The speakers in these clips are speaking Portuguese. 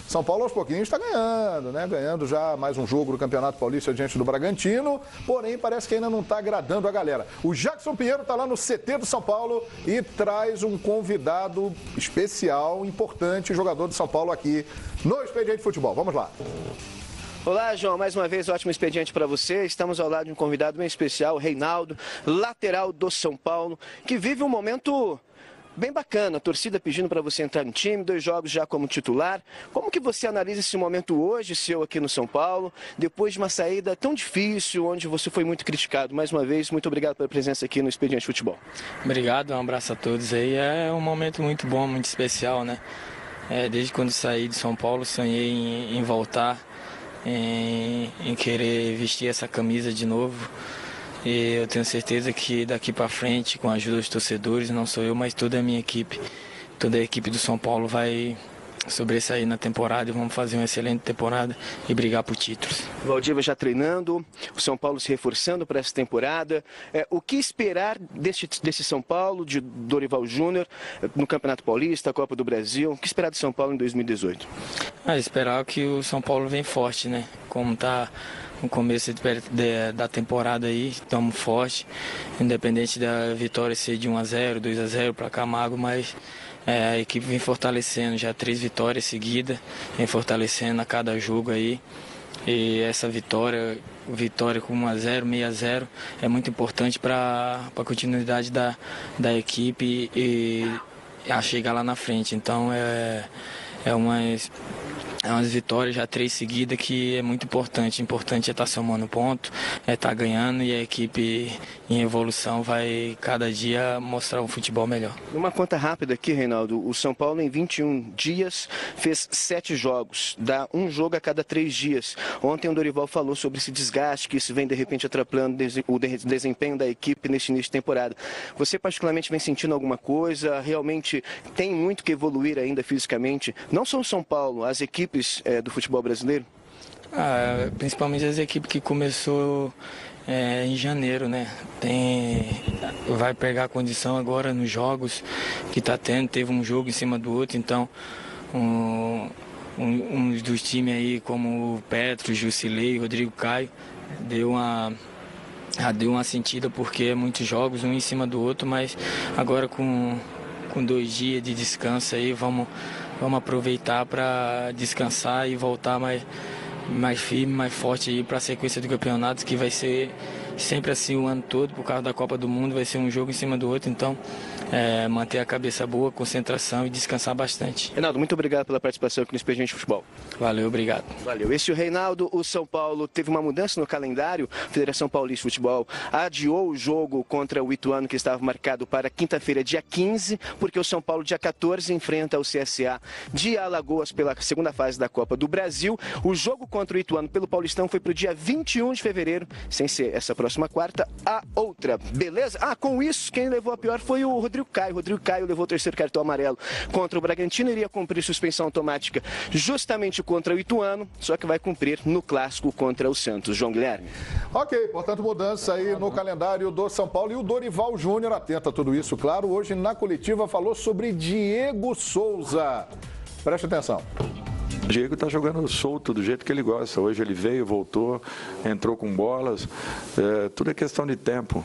São Paulo aos pouquinhos está ganhando, né? Ganhando já mais um jogo do Campeonato Paulista diante do Bragantino, porém parece que ainda não está agradando a galera. O Jackson Pinheiro está lá no CT do São Paulo e traz um convidado especial, importante, jogador do São Paulo aqui no Expediente Futebol. Vamos lá. Olá, João, mais uma vez ótimo expediente para você. Estamos ao lado de um convidado bem especial, Reinaldo, lateral do São Paulo, que vive um momento bem bacana. A torcida pedindo para você entrar no time, 2 jogos já como titular. Como que você analisa esse momento hoje seu aqui no São Paulo, depois de uma saída tão difícil, onde você foi muito criticado? Mais uma vez, muito obrigado pela presença aqui no Expediente Futebol. Obrigado, um abraço a todos aí. É um momento muito bom, muito especial, né? Desde quando saí de São Paulo, sonhei em voltar, em querer vestir essa camisa de novo. E eu tenho certeza que daqui para frente, com a ajuda dos torcedores, não sou eu, mas toda a minha equipe, toda a equipe do São Paulo vai sobressair na temporada e vamos fazer uma excelente temporada e brigar por títulos. Valdívia já treinando, o São Paulo se reforçando para essa temporada. O que esperar desse São Paulo, de Dorival Júnior, no Campeonato Paulista, Copa do Brasil? O que esperar do São Paulo em 2018? Esperar que o São Paulo vem forte, né? Como está no começo da temporada aí, estamos fortes, independente da vitória ser de 1-0, 2-0 para Camargo, mas a equipe vem fortalecendo, já 3 vitórias seguidas, vem fortalecendo a cada jogo aí. E essa vitória com 1-0, 6-0, é muito importante para a continuidade da equipe e a chegar lá na frente. Então é umas vitórias, já 3 seguidas, que é muito importante. Importante é estar somando ponto, é estar ganhando, e a equipe em evolução vai cada dia mostrar um futebol melhor. Uma conta rápida aqui, Reinaldo. O São Paulo em 21 dias fez 7 jogos, dá um jogo a cada 3 dias. Ontem o Dorival falou sobre esse desgaste, que isso vem de repente atrapalhando o desempenho da equipe neste início de temporada. Você particularmente vem sentindo alguma coisa? Realmente tem muito que evoluir ainda fisicamente? Não só o São Paulo, as equipes do futebol brasileiro? Principalmente as equipes que começou em janeiro, né? Vai pegar a condição agora nos jogos que está tendo. Teve um jogo em cima do outro, então um dos times aí, como o Petro, Jusilei, Rodrigo Caio, deu uma sentida, porque é muitos jogos, um em cima do outro, mas agora com 2 dias de descanso aí, vamos aproveitar para descansar e voltar mais firme, mais forte aí para a sequência do campeonato, que vai ser sempre assim o ano todo, por causa da Copa do Mundo, vai ser um jogo em cima do outro, então manter a cabeça boa, concentração e descansar bastante. Reinaldo, muito obrigado pela participação aqui no Expediente Futebol. Valeu, obrigado. Valeu. Esse é o Reinaldo. O São Paulo teve uma mudança no calendário. A Federação Paulista de Futebol adiou o jogo contra o Ituano, que estava marcado para quinta-feira, dia 15, porque o São Paulo, dia 14, enfrenta o CSA de Alagoas pela segunda fase da Copa do Brasil. O jogo contra o Ituano pelo Paulistão foi para o dia 21 de fevereiro, sem ser essa próxima quarta, a outra. Beleza? Com isso, quem levou a pior foi o Rodrigo Caio. Rodrigo Caio levou o 3º cartão amarelo contra o Bragantino, iria cumprir suspensão automática justamente contra o Ituano, só que vai cumprir no clássico contra o Santos. João Guilherme. Ok, portanto, mudança aí no calendário do São Paulo. E o Dorival Júnior, atento a tudo isso, claro, hoje na coletiva falou sobre Diego Souza. Preste atenção. O Diego está jogando solto do jeito que ele gosta. Hoje ele veio, voltou, entrou com bolas. Tudo é questão de tempo.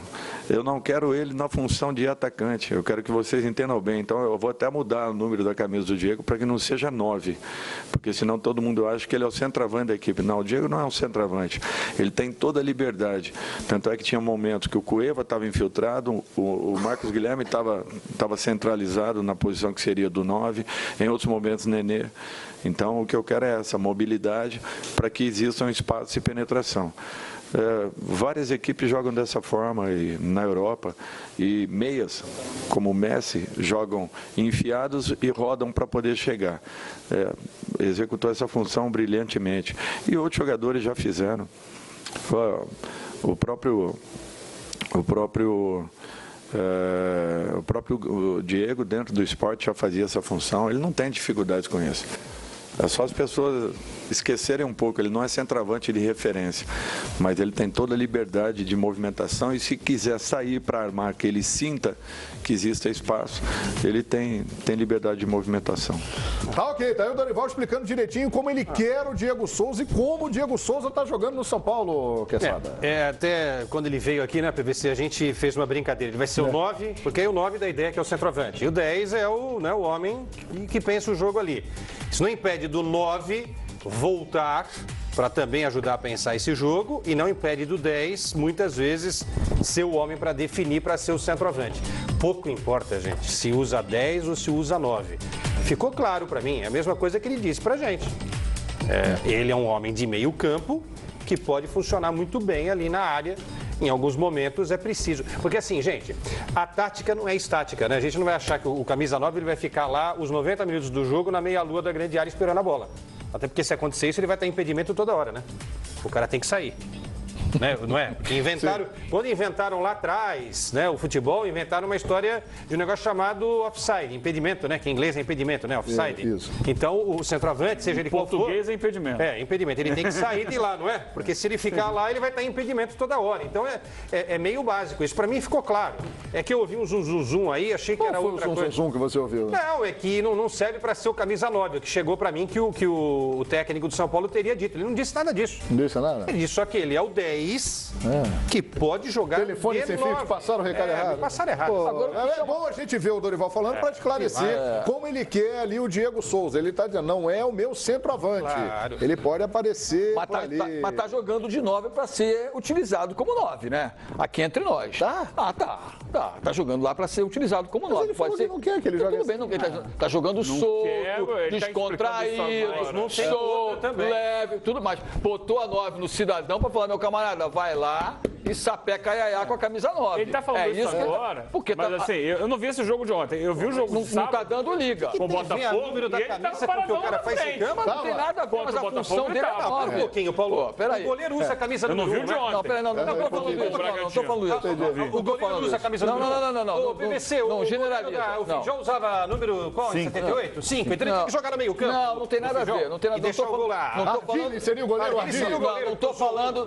Eu não quero ele na função de atacante. Eu quero que vocês entendam bem. Então eu vou até mudar o número da camisa do Diego para que não seja 9. Porque senão todo mundo acha que ele é o centroavante da equipe. Não, o Diego não é um centroavante. Ele tem toda a liberdade. Tanto é que tinha momentos que o Cueva estava infiltrado, o Marcos Guilherme estava centralizado na posição que seria do 9. Em outros momentos, Nenê. Então, o que eu quero é essa mobilidade para que exista um espaço de penetração. Várias equipes jogam dessa forma na Europa, e meias, como o Messi, jogam enfiados e rodam para poder chegar. Executou essa função brilhantemente. E outros jogadores já fizeram. O próprio Diego, dentro do esporte, já fazia essa função. Ele não tem dificuldades com isso. É só as pessoas esquecerem um pouco, ele não é centroavante de referência, mas ele tem toda a liberdade de movimentação e se quiser sair para armar, que ele sinta que existe espaço, ele tem liberdade de movimentação. Tá ok, tá aí o Dorival explicando direitinho como ele quer o Diego Souza e como o Diego Souza tá jogando no São Paulo, Quesada. Até quando ele veio aqui, né, PVC, a gente fez uma brincadeira. Ele vai ser o 9, porque aí o 9 da ideia que é o centroavante. E o 10 é o homem que pensa o jogo ali. Isso não impede do 9 voltar para também ajudar a pensar esse jogo e não impede do 10, muitas vezes, ser o homem para definir para ser o centroavante. Pouco importa, gente, se usa 10 ou se usa 9. Ficou claro para mim, é a mesma coisa que ele disse para a gente. Ele é um homem de meio campo que pode funcionar muito bem ali na área. Em alguns momentos é preciso. Porque assim, gente, a tática não é estática, né? A gente não vai achar que o camisa 9 ele vai ficar lá os 90 minutos do jogo na meia-lua da grande área esperando a bola. Até porque se acontecer isso, ele vai estar em impedimento toda hora, né? O cara tem que sair. Né? Não é? Porque quando inventaram lá atrás, né, o futebol, inventaram uma história de um negócio chamado offside, impedimento, né? Que em inglês é impedimento, né? Offside. Isso. Então, o centroavante, seja ele qual for... português é impedimento. Impedimento. Ele tem que sair de lá, não é? Porque se ele ficar lá, ele vai estar em impedimento toda hora. Então, é meio básico. Isso para mim ficou claro. É que eu ouvi um zum aí, achei que era outra coisa. Qual foi o que você ouviu? Não, é que não serve para ser o camisa 9, que chegou para mim que o técnico do São Paulo teria dito. Ele não disse nada disso. Não disse nada? Ele disse só que ele é o 10, que pode jogar. Telefone sem fio, te passaram o recado errado. Passaram errado. Pô, agora, é bom a gente ver o Dorival falando para esclarecer como ele quer ali o Diego Souza. Ele está dizendo, não é o meu centroavante. Claro. Ele pode aparecer ali. Mas tá jogando de 9 para ser utilizado como 9, né? Aqui entre nós. Tá? Tá jogando lá para ser utilizado como 9. Ele pode ser. Não quer que ele jogue. Tudo bem, tá jogando solto, descontraído, solto, leve, tudo mais. Botou a 9 no cidadão para falar, meu camarada, vai lá e sapeca Yaya com a camisa 9. Ele tá falando isso agora, mas assim, eu não vi esse jogo de ontem. Eu vi o jogo de sábado. Não tá dando liga. Com o Botafogo, número da camisa porque o cara faz em cama. Não tem nada a ver, mas a função dele é 9. Um pouquinho, Paulo. O goleiro usa a camisa número 1. Eu não vi o de ontem. Não, peraí, não tô falando isso. Não tô falando isso. O goleiro usa a camisa número 1. Não. O PVC, o generaliza. O Feijão usava número qual? 78? 5. Então ele tem que jogar no meio campo. Não tem nada a ver. Não tem nada a ver. E deixar o gol lá. Ardili seria o goleiro Ardili?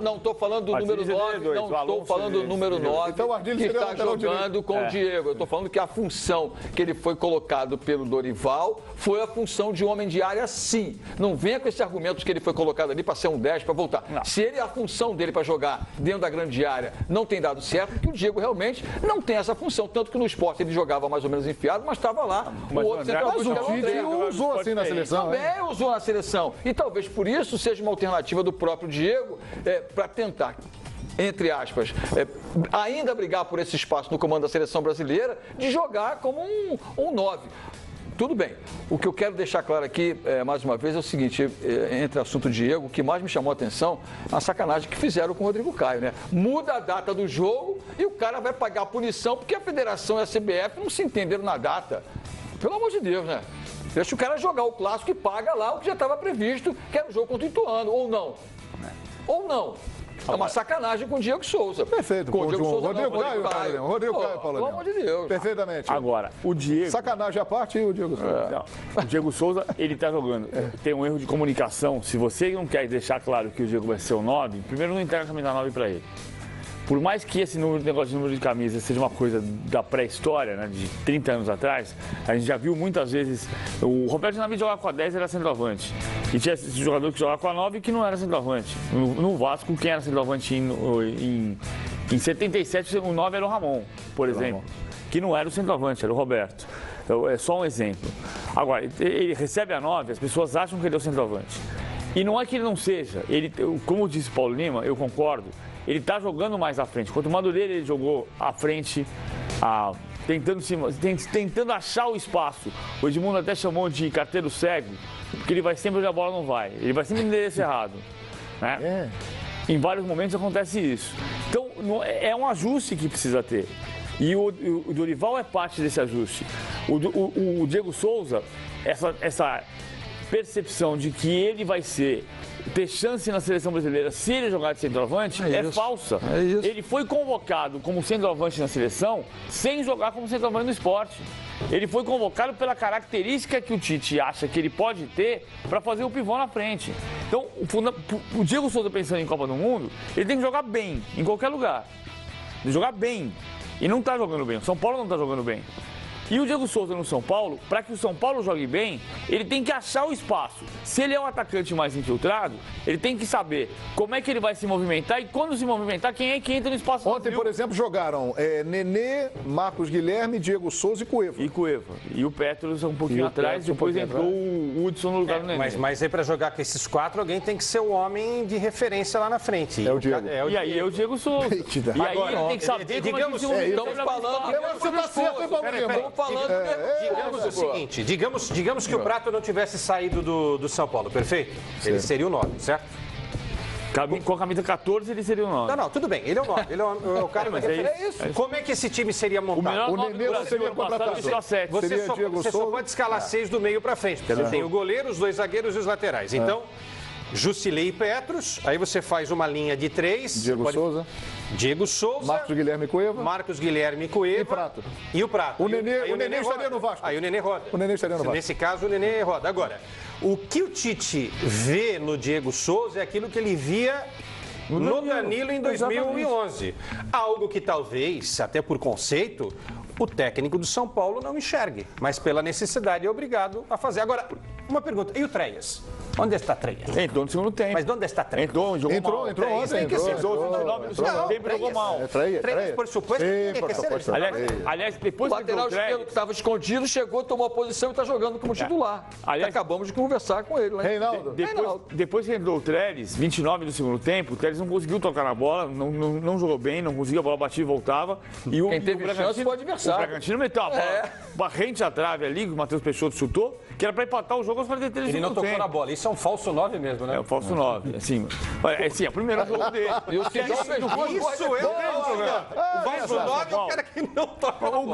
Não tô falando do número 9. Não tô falando do número 9 que está jogando com o Diego. Eu tô falando que a função que ele foi colocado pelo Dorival foi a função de homem de área, sim. Não venha com esse argumento de que ele foi colocado ali para ser um 10, para voltar. Não. Se a função dele para jogar dentro da grande área não tem dado certo, porque o Diego realmente não tem essa função. Tanto que no esporte ele jogava mais ou menos enfiado, mas estava lá. Mas o Tite usou assim na seleção. Também usou na seleção. E talvez por isso seja uma alternativa do próprio Diego para tentar, entre aspas, ainda brigar por esse espaço no comando da seleção brasileira, de jogar como um 9. Tudo bem. O que eu quero deixar claro aqui, mais uma vez, é o seguinte, entre assunto Diego, o que mais me chamou a atenção, a sacanagem que fizeram com o Rodrigo Caio, né? Muda a data do jogo e o cara vai pagar a punição porque a federação e a CBF não se entenderam na data. Pelo amor de Deus, né? Deixa o cara jogar o clássico e paga lá o que já estava previsto, que era o jogo contra o Ituano, ou não. Ou não. É uma sacanagem com o Diego Souza. Perfeito. Com o Diego Souza, Rodrigo Caio. Rodrigo Caio, Paulo. Pelo amor de Deus. Perfeitamente. Agora, o Diego... Sacanagem à parte e o Diego Souza. Não, o Diego Souza, ele tá jogando. Tem um erro de comunicação. Se você não quer deixar claro que o Diego vai ser o 9, primeiro não entrega a camisa 9 para ele. Por mais que esse negócio de número de camisa seja uma coisa da pré-história, né, de 30 anos atrás, a gente já viu muitas vezes o Roberto Dinamite jogar com a 10 era centroavante. E tinha esse jogador que jogava com a 9 que não era centroavante. No Vasco, quem era centroavante em 77, o 9 era o Ramon, por exemplo. Que não era o centroavante, era o Roberto. Então, é só um exemplo. Agora, ele recebe a 9, as pessoas acham que ele é o centroavante. E não é que ele não seja. Ele, como disse Paulo Lima, eu concordo, ele está jogando mais à frente. Quanto o Madureira ele jogou à frente, tentando achar o espaço. O Edmundo até chamou de carteiro cego, porque ele vai sempre onde a bola não vai. Ele vai sempre no endereço errado. Né? Em vários momentos acontece isso. Então, é um ajuste que precisa ter. E o Dorival é parte desse ajuste. O Diego Souza, essa percepção de que ele vai ter chance na seleção brasileira se ele jogar de centroavante é falsa. Ele foi convocado como centroavante na seleção sem jogar como centroavante no esporte. Ele foi convocado pela característica que o Tite acha que ele pode ter para fazer o pivô na frente. Então, o Diego Souza pensando em Copa do Mundo, ele tem que jogar bem, em qualquer lugar. Tem que jogar bem. E não está jogando bem. O São Paulo não está jogando bem. E o Diego Souza no São Paulo, para que o São Paulo jogue bem, ele tem que achar o espaço. Se ele é um atacante mais infiltrado, ele tem que saber como é que ele vai se movimentar e quando se movimentar, quem é que entra no espaço. Ontem, por exemplo, jogaram Nenê, Marcos Guilherme, Diego Souza e Cueva. E o Petros um pouquinho atrás, depois entrou o Hudson no lugar do Nenê. Mas aí para jogar com esses 4, alguém tem que ser o homem de referência lá na frente. É o Diego. E aí é o Diego Souza. E aí ele tem que saber digamos, estamos falando... Você tá certo, hein, Paulinho? Digamos o seguinte, digamos que o Prato não tivesse saído do São Paulo, perfeito? Ele seria o 9, certo? Com a camisa 14 ele seria o 9. Não, tudo bem, ele é o 9, ele é o cara mas é isso. Como é que esse time seria montado? O Nenê não seria contratado. Você só pode escalar 6 do meio para frente, porque você tem o goleiro, os 2 zagueiros e os laterais. Então, Jusilei e Petros, aí você faz uma linha de 3. Diego Souza. Marcos Guilherme Cueva. E Prato. E o Prato. O Nenê estaria no Vasco. Aí o Nenê roda. O Nenê estaria no Vasco. Nesse caso, o Nenê roda. Agora, o que o Tite vê no Diego Souza é aquilo que ele via no Danilo em 2011. Algo que talvez, até por conceito, o técnico do São Paulo não enxergue. Mas pela necessidade é obrigado a fazer. Agora, uma pergunta. E o Treias? Onde está Treias? Entrou no segundo tempo. Mas onde está Treias? Entrou ontem. Jogou mal. Treias, por supuesto, Aliás, depois o lateral esquerdo que estava escondido chegou, tomou a posição e está jogando como titular. Aliás, acabamos de conversar com ele. Reinaldo. Depois que entrou o Trellis, 29 do segundo tempo, o Trellis não conseguiu tocar na bola, não jogou bem, não conseguia, a bola batia e voltava. E quem teve chance foi o adversário. O Bragantino meteu a bola barrente à trave ali, que o Matheus Peixoto chutou, que era para empatar o jogo aos 43 Ele não tocou na bola. Isso é um falso 9 mesmo, né? É um falso 9. Assim, é o primeiro jogo dele. E o segundo isso é o grande problema. O falso 9 é o cara que não toca na bola.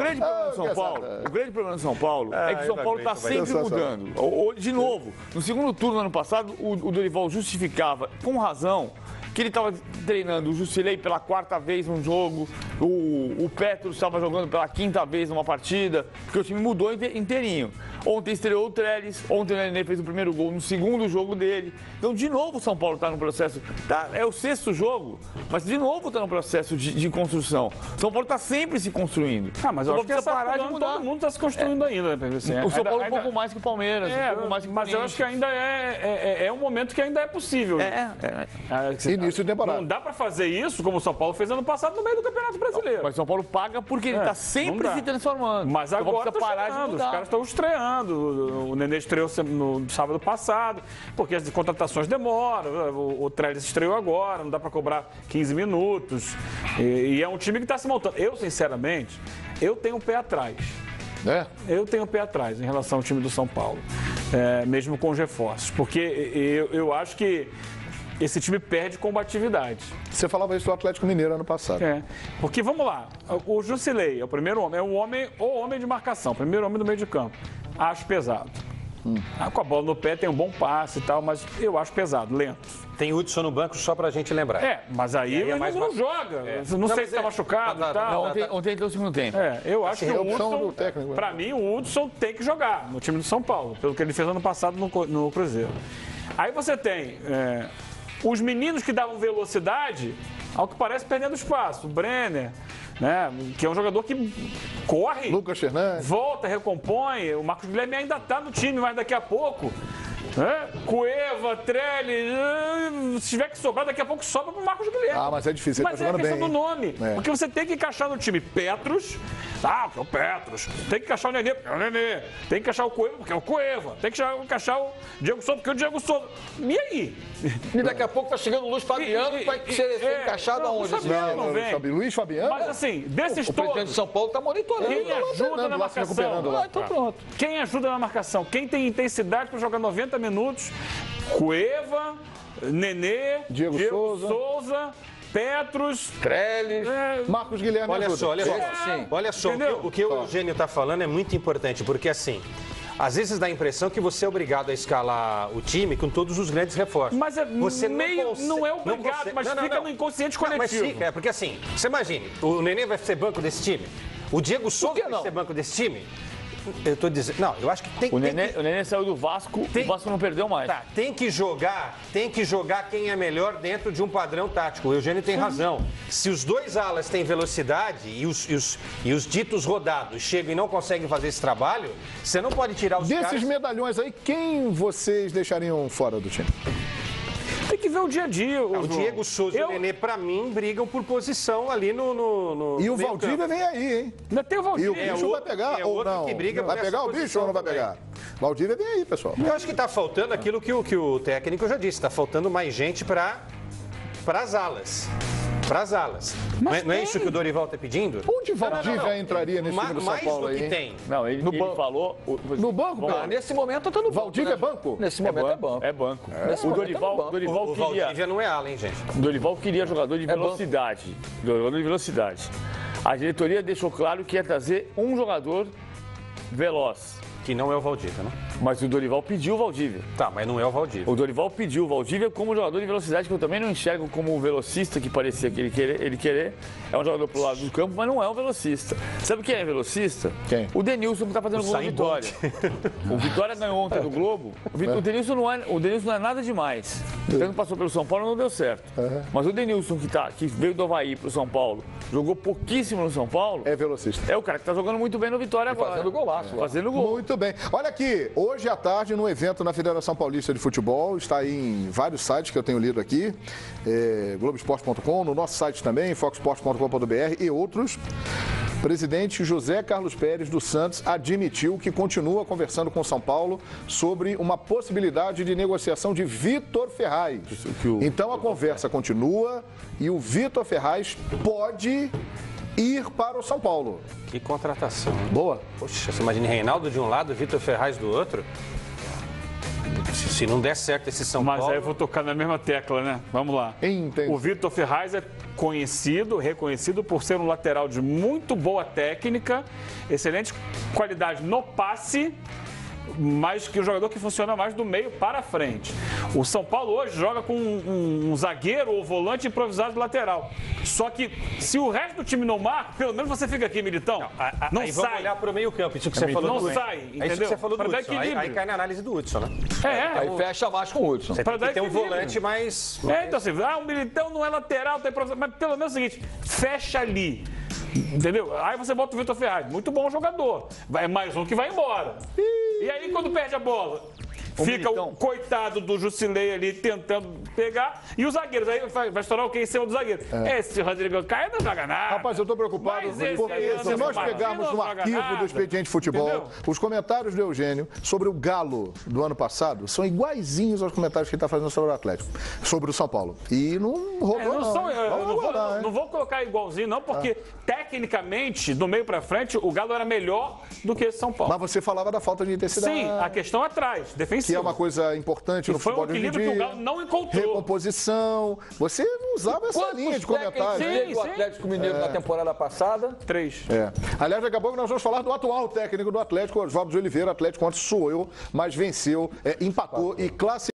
O grande problema do São Paulo é que o São Paulo está sempre mudando. De novo, no segundo turno do ano passado, o Dorival justificava, com razão, que ele estava treinando o Jusilei pela 4ª vez num jogo, o Petros estava jogando pela 5ª vez numa partida, porque o time mudou inteirinho. Ontem estreou o Trellis, ontem o Nenê fez o primeiro gol no segundo jogo dele. Então, de novo, o São Paulo está no processo. É o 6º jogo, mas de novo está no processo de construção. O São Paulo está sempre se construindo. Mas eu acho que parar de mudar. Todo mundo está se construindo ainda, né, PVC? O São Paulo um pouco mais que o Palmeiras, um pouco mais que o mas eu acho que ainda é um momento que ainda é possível. Início de temporada. Não dá para fazer isso como o São Paulo fez ano passado no meio do Campeonato Brasileiro. Mas o São Paulo paga porque ele está sempre se transformando. Mas agora tá parar de mudar. Os caras estão estreando. O Nenê estreou no sábado passado, porque as contratações demoram. O Trellis estreou agora, não dá para cobrar 15 minutos. E é um time que está se montando. Eu, sinceramente, tenho um pé atrás. Eu tenho um pé atrás em relação ao time do São Paulo, mesmo com os reforços. Porque eu acho que esse time perde combatividade. Você falava isso do Atlético Mineiro ano passado. Porque, vamos lá, o Jusilei é o primeiro homem, o homem de marcação, primeiro homem do meio de campo. Acho pesado. Com a bola no pé tem um bom passe e tal, mas eu acho pesado, lento. Tem o Hudson no banco só pra gente lembrar. Mas aí ele não joga. Não sei se tá machucado e tal. Ontem entrou o segundo tempo. Eu acho que o Hudson, pra mim, o Hudson tem que jogar no time do São Paulo, pelo que ele fez ano passado no Cruzeiro. Aí você tem os meninos que davam velocidade, ao que parece perdendo espaço. O Brenner, que é um jogador que corre, Lucas Fernandes, volta, recompõe. O Marcos Guilherme ainda está no time, mas daqui a pouco Cueva, Trellis, se tiver que sobrar, daqui a pouco sobra para o Marcos Guilherme. Mas é difícil, ele tá jogando bem. Mas é a questão do nome, porque você tem que encaixar no time Petros, porque é o Petros. Tem que encaixar o Nenê, porque é o Nenê. Tem que encaixar o Cueva, porque é o Cueva. Tem que encaixar o Diego Souza, porque é o Diego Souza. E aí? E daqui a pouco tá chegando o Luiz Fabiano, que vai ser encaixado aonde? Não vem. Luiz Fabiano? Mas assim, desses todos... O presidente de São Paulo tá monitorando. Quem ajuda na marcação? Então pronto. Quem ajuda na marcação? Quem tem intensidade para jogar 90 minutos? Cueva, Nenê, Diego Souza, Petros, Trellis, Marcos Guilherme. Olha só, o que o Eugênio está falando é muito importante, porque assim, às vezes dá a impressão que você é obrigado a escalar o time com todos os grandes reforços. Mas você não é obrigado, mas fica no inconsciente coletivo. Mas fica, porque assim, você imagine, o Nenê vai ser banco desse time? O Diego Souza vai ser banco desse time? Eu tô dizendo... Não, eu acho que tem... O Nenê saiu do Vasco, o Vasco não perdeu mais. Tá, tem que jogar quem é melhor dentro de um padrão tático. O Eugênio tem razão. Se os dois alas têm velocidade e os ditos rodados chegam e não conseguem fazer esse trabalho, você não pode tirar os caras... Desses medalhões aí, quem vocês deixariam fora do time? Tem que ver o dia a dia. O Diego Souza e o Nenê, pra mim, brigam por posição ali no E o Valdívia vem aí, hein? Ainda tem o E Valdívia. o bicho vai pegar ou não? Que briga Vai pegar o bicho ou não vai pegar? Valdívia vem aí, pessoal. Eu acho que tá faltando aquilo que o técnico já disse. Tá faltando mais gente para as alas. Para as alas. Não é isso que o Dorival está pedindo? Onde Valdívia entraria nesse time do São Paulo aí? Mais do que tem. Não, ele falou... No banco, cara? Nesse momento tá no banco. Valdívia é banco? Nesse momento é banco. É banco. Nesse O momento Dorival, é no banco. O Valdívia não é ala, hein, gente? O Dorival queria jogador de velocidade. Jogador de velocidade. A diretoria deixou claro que ia trazer um jogador veloz. Que não é o Valdívia, né? Mas o Dorival pediu o Valdívia. Tá, mas não é o Valdívia. O Dorival pediu o Valdívia como jogador de velocidade, que eu também não enxergo como o velocista que parecia que ele querer. É um jogador pro lado do campo, mas não é um velocista. Sabe quem é velocista? Quem? O Denilson, que tá fazendo gol na Vitória. O Vitória ganhou ontem do Globo. O Denilson não é nada demais. Tanto passou pelo São Paulo, não deu certo. Mas o Denilson, que veio do Avaí pro São Paulo, jogou pouquíssimo no São Paulo. É velocista. É o cara que tá jogando muito bem no Vitória agora. Fazendo golaço. Fazendo gol. Muito bem. Olha aqui, hoje à tarde, no evento na Federação Paulista de Futebol, está aí em vários sites que eu tenho lido aqui, Globoesporte.com, no nosso site também, foxsports.com.br e outros. Presidente José Carlos Pérez dos Santos admitiu que continua conversando com São Paulo sobre uma possibilidade de negociação de Vitor Ferraz. Então a conversa continua e o Vitor Ferraz pode ir para o São Paulo. Que contratação. Boa. Poxa, você imagina Reinaldo de um lado, Vitor Ferraz do outro? Se não der certo esse São Paulo... Mas aí eu vou tocar na mesma tecla, né? Vamos lá. Entendi. O Vitor Ferraz é reconhecido por ser um lateral de muito boa técnica, excelente qualidade no passe, mas que o jogador que funciona mais do meio para frente. O São Paulo hoje joga com um zagueiro ou volante improvisado lateral. Só que se o resto do time não marca, pelo menos você fica aqui, Militão. Não aí sai. Vamos olhar para o meio campo. Isso que você falou não sai, entendeu? É isso que você falou do Para dar Hudson. equilíbrio. Aí cai na análise do Hudson, né? Aí fecha mais com o Hudson. Você Para tem que ter um equilíbrio. volante mais... Então assim, o Militão não é lateral, tem improvisado, mas pelo menos é o seguinte, fecha ali. Entendeu? Aí você bota o Vitor Ferraz, muito bom jogador. É mais um que vai embora. E aí quando perde a bola, fica o coitado do Jusilei ali tentando pegar. E os zagueiros, aí vai estourar o que em cima do zagueiro. Esse Rodrigo Caio não joga nada. Rapaz, eu tô preocupado, Mas esse porque aí, se nós pegarmos no arquivo do Expediente Futebol, Entendeu? os comentários do Eugênio sobre o Galo do ano passado são iguaizinhos aos comentários que ele tá fazendo sobre o Atlético, sobre o São Paulo. E não rolou, não vou colocar igualzinho, não, porque tecnicamente, do meio pra frente, o Galo era melhor do que esse São Paulo. Mas você falava da falta de intensidade. Sim, a questão atrás, defensiva. Que é uma coisa importante no foi um futebol de hoje em equilíbrio que o dia. Galo não encontrou. Recomposição. Você não usava essa linha de comentário. Teve o Atlético Mineiro na temporada passada. 3. Aliás, daqui a pouco nós vamos falar do atual técnico do Atlético, Oswaldo de Oliveira. O Atlético ontem suou, mas venceu, empatou e classificou.